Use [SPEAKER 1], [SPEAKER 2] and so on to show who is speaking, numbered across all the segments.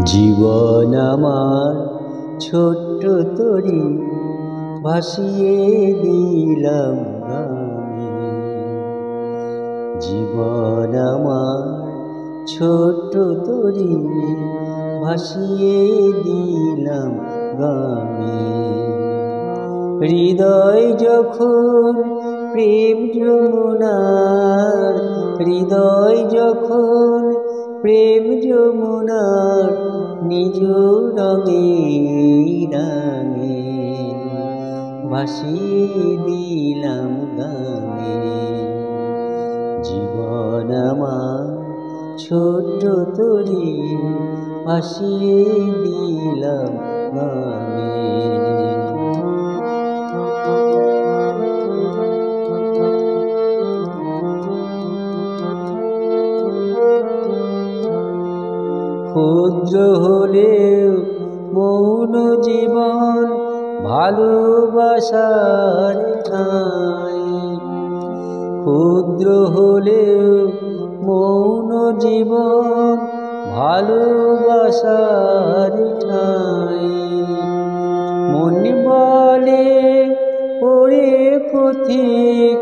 [SPEAKER 1] জীবন আমার ছোট্ট তরি ভাসিয়ে দিলাম আমি। জীবন আমার ছোট্ট তরি ভাসিয়ে দিলাম গামে। হৃদয় যখন প্রেম যমুনার, হৃদয় যখন প্রেম যমুনার নিজ রঙে রাঙে ভাসিয়ে দিলাম গানে। জীবন আমার ছোট্ট তরি ভাসিয়ে দিলাম গানে। ক্ষুদ্র হলেও মৌন জীবন ভালোবাসার ঠাঁই। ক্ষুদ্র হলেও মৌন জীবন ভালোবাসার ঠাঁই। মন বলে ওরে পথিক,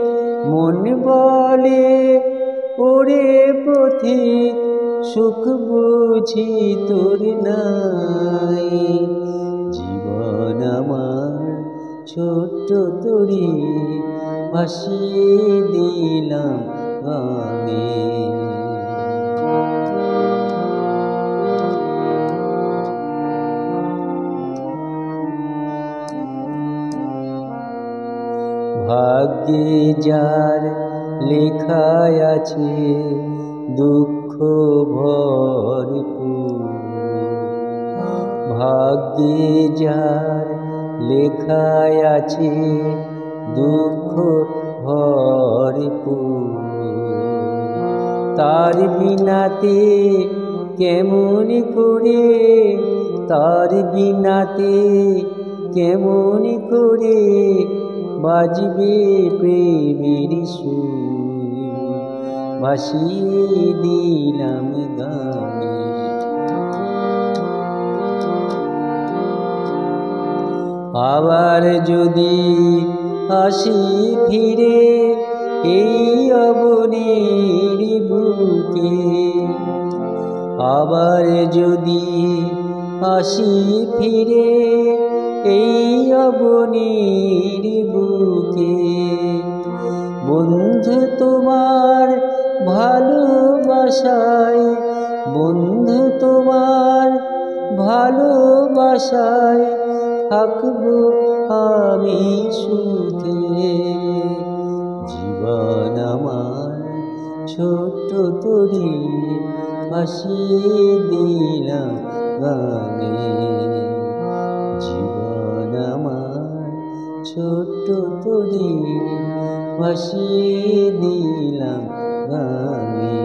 [SPEAKER 1] মন বলে ওরে পথিক, সুখ বুঝি তোর নাই। জীবন আমার ছোট্ট তরি ভাসিয়ে দিলাম গানে। ভাগ্যে যার লেখায় আছে দুঃখ ভরপুর, ভাগ্যে যার লেখায় আছে দুঃখ ভরপুর, তার বিনাতে কেমন করে, তার বিনাতে কেমন করে বাজবে প্রেমের সুর, ভাসিয়ে দিলাম গানে। আবার যদি আসি ফিরে এই অবনীর বুকে, আবার যদি আসি ফিরে এই অবনীর বুকে, বন্ধু তোমার ভালোবাসায়, বন্ধু তোমার ভালোবাসায় থাকবো আমি সুখে। জীবন আমার ছোট্ট তরি ভাসিয়ে দিলাম গানে। জীবন আমার ছোট্ট তরি ভাসিয়ে দিলাম গানে।